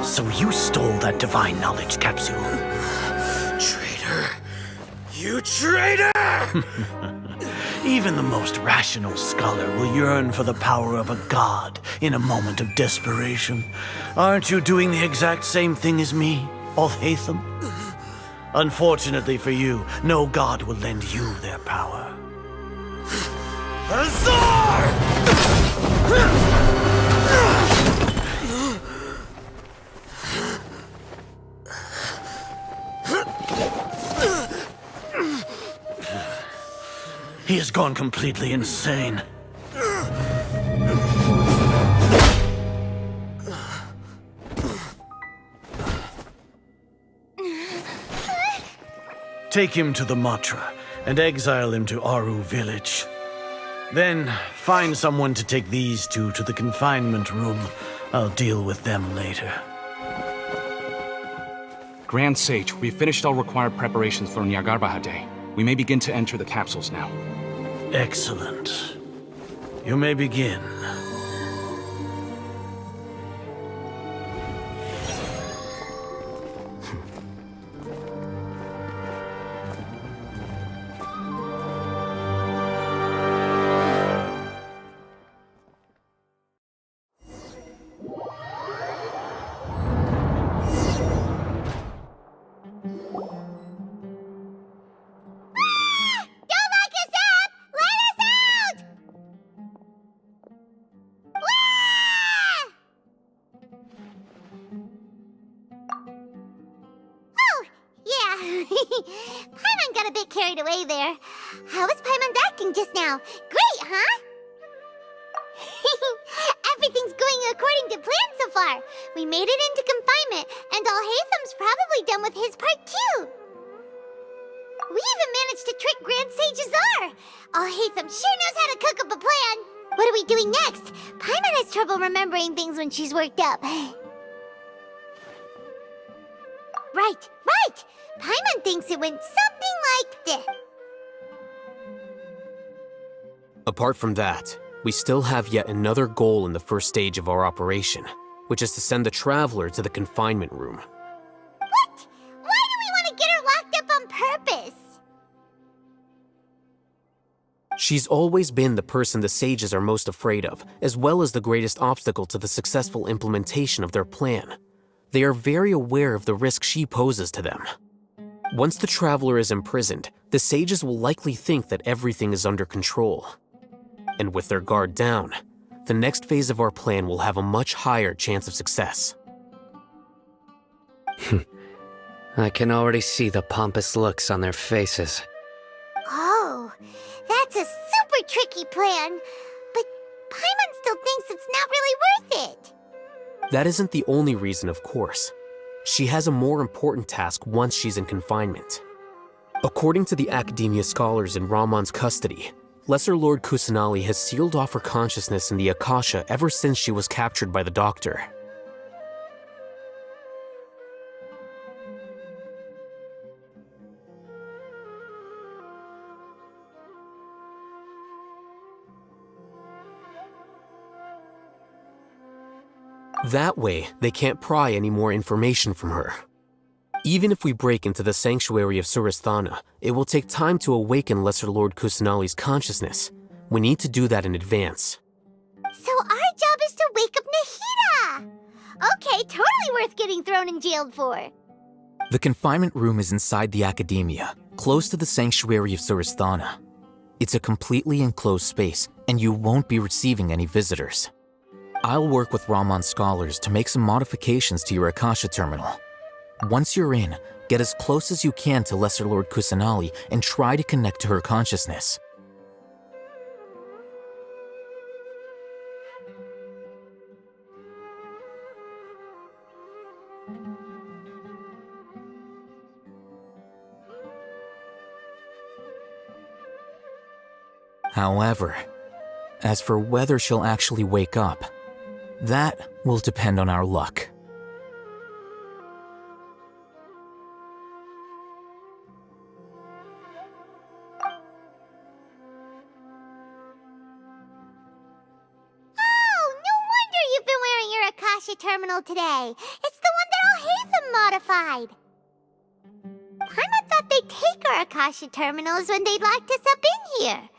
So you stole that divine knowledge capsule. Traitor! You traitor! Even the most rational scholar will yearn for the power of a god in a moment of desperation. Aren't you doing the exact same thing as me, Haitham? Unfortunately for you, no god will lend you their power. Azar! He has gone completely insane. Take him to the Matra and exile him to Aru village. Then find someone to take these two to the confinement room. I'll deal with them later. Grand Sage, we've finished all required preparations for Nyargarbaha Day. We may begin to enter the capsules now. Excellent. You may begin. Paimon got a bit carried away there. How was Paimon acting just now? Great, huh? Everything's going according to plan so far. We made it into confinement, and Haitham's probably done with his part too. We even managed to trick Grand Sage Azar. Haitham sure knows how to cook up a plan. What are we doing next? Paimon has trouble remembering things when she's worked up. Right. Paimon thinks it went something like this. Apart from that, we still have yet another goal in the first stage of our operation, which is to send the Traveler to the confinement room. What? Why do we want to get her locked up on purpose? She's always been the person the sages are most afraid of, as well as the greatest obstacle to the successful implementation of their plan. They are very aware of the risk she poses to them. Once the Traveler is imprisoned, the sages will likely think that everything is under control. And with their guard down, the next phase of our plan will have a much higher chance of success. I can already see the pompous looks on their faces. Oh, that's a super tricky plan. But Paimon still thinks it's not really worth it. That isn't the only reason, of course. She has a more important task once she's in confinement. According to the Academia scholars in Ramon's custody, Lesser Lord Kusanali has sealed off her consciousness in the Akasha ever since she was captured by the Doctor. That way, they can't pry any more information from her. Even if we break into the sanctuary of Surasthana, it will take time to awaken Lesser Lord Kusanali's consciousness. We need to do that in advance. So our job is to wake up Nahida! Okay, totally worth getting thrown and jailed for. The confinement room is inside the Academia, close to the sanctuary of Surasthana. It's a completely enclosed space, and you won't be receiving any visitors. I'll work with Ramon's scholars to make some modifications to your Akasha terminal. Once you're in, get as close as you can to Lesser Lord Kusanali and try to connect to her consciousness. However, as for whether she'll actually wake up, that will depend on our luck. Oh, no wonder you've been wearing your Akasha terminal today. It's the one Haitham modified. Paimon thought they'd take our Akasha terminals when they'd locked us up in here.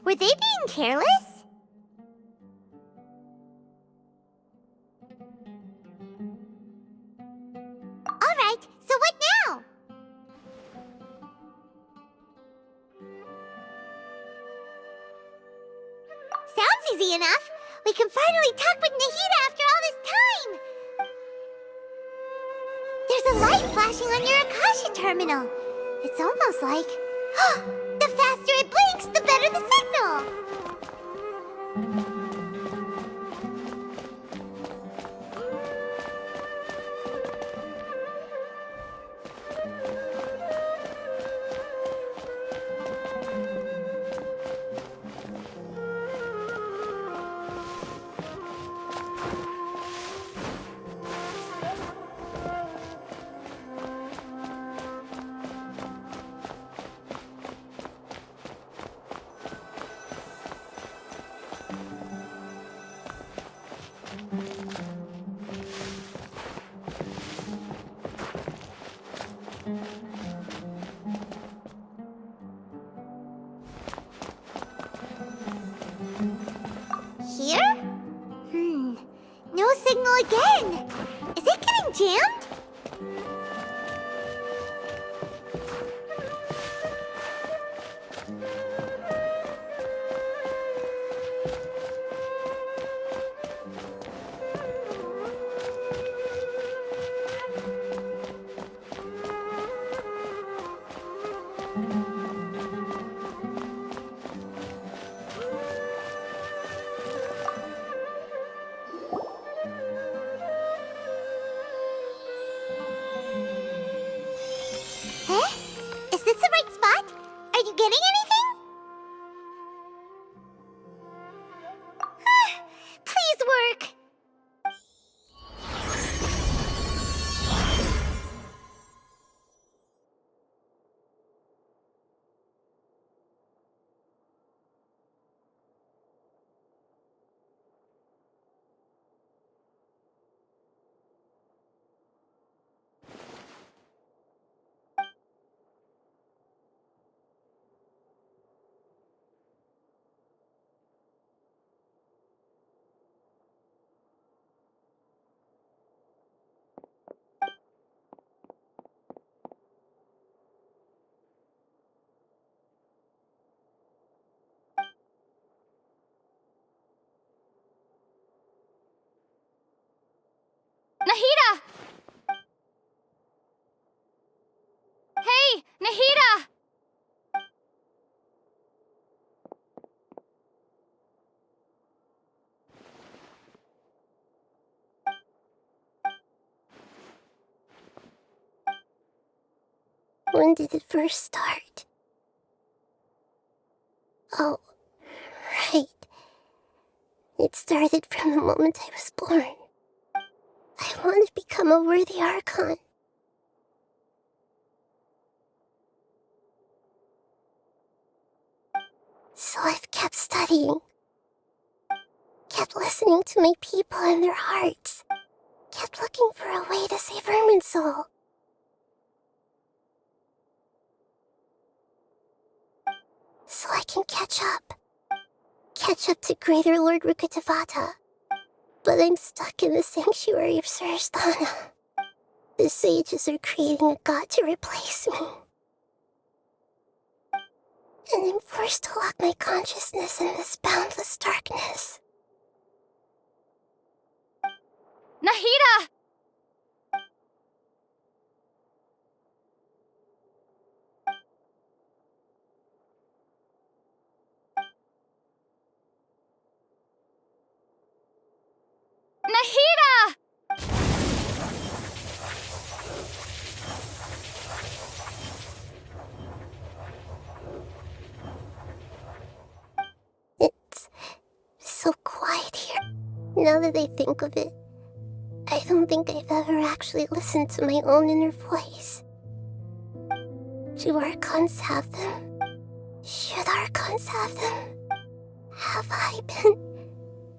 Were they being careless? Alright, so what now? Sounds easy enough. We can finally talk with Nahida after all this time. There's a light flashing on your Akasha terminal. It's almost like... the faster it blinks, the better the signal. Here? No signal again. Is it getting jammed? Is this the right spot? Are you getting anything? Please work. Nahida! Hey, Nahida! When did it first start? Oh, right. It started from the moment I was born. I want to become a worthy Archon. So I've kept studying. Kept listening to my people and their hearts. Kept looking for a way to save Irminsul. So I can catch up. Catch up to Greater Lord Rukkhadevata. But I'm stuck in the sanctuary of Surasthana. The sages are creating a god to replace me. And I'm forced to lock my consciousness in this boundless darkness. Nahida! Nahida! It's so quiet here. Now that I think of it, I don't think I've ever actually listened to my own inner voice. Do Archons have them? Should Archons have them? Have I been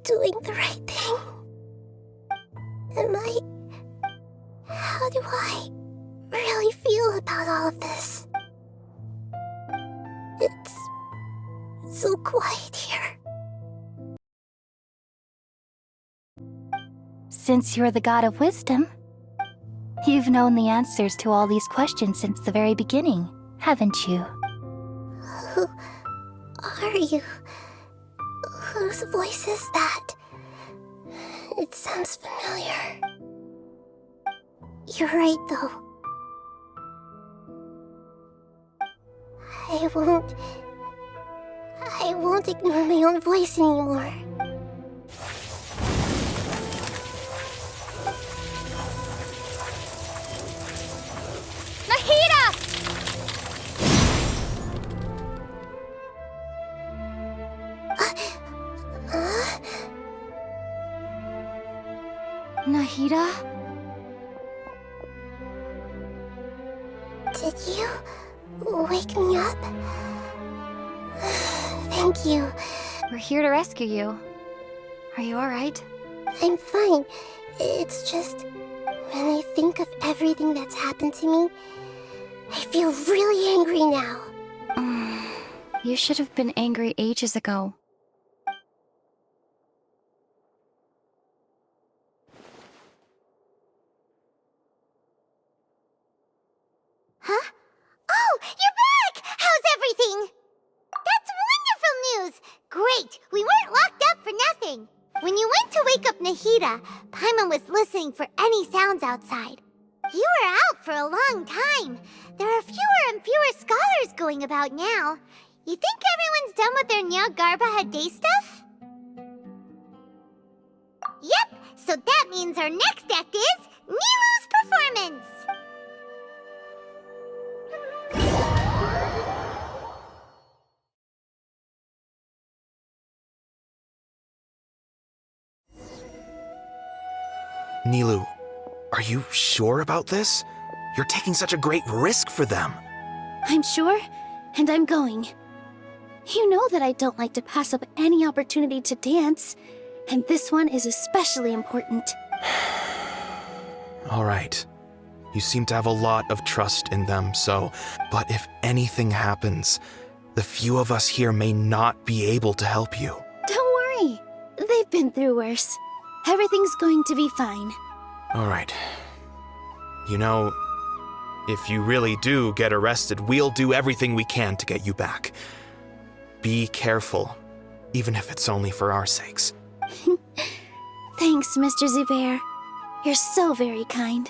doing the right thing? Am I How do I really feel about all of this? It's so quiet here. Since you're the god of wisdom, you've known the answers to all these questions since the very beginning, haven't you? Who are you? Whose voice is that? It sounds familiar. You're right, though. I won't ignore my own voice anymore. Nahida! Nahida? Did you wake me up? Thank you. We're here to rescue you. Are you alright? I'm fine. It's just, when I think of everything that's happened to me, I feel really angry now. You should have been angry ages ago. Huh? Oh, you're back! How's everything? That's wonderful news! Great, we weren't locked up for nothing. When you went to wake up Nahida, Paimon was listening for any sounds outside. You were out for a long time. There are fewer and fewer scholars going about now. You think everyone's done with their Nyagarbaha Day stuff? Yep, so that means our next act is Nilu's performance! Nilu, are you sure about this? You're taking such a great risk for them. I'm sure, and I'm going. You know that I don't like to pass up any opportunity to dance, and this one is especially important. All right. You seem to have a lot of trust in them, but if anything happens, the few of us here may not be able to help you. Don't worry. They've been through worse. Everything's going to be fine. All right. You know, if you really do get arrested, we'll do everything we can to get you back. Be careful, even if it's only for our sakes. Thanks, Mr. Zubair. You're so very kind.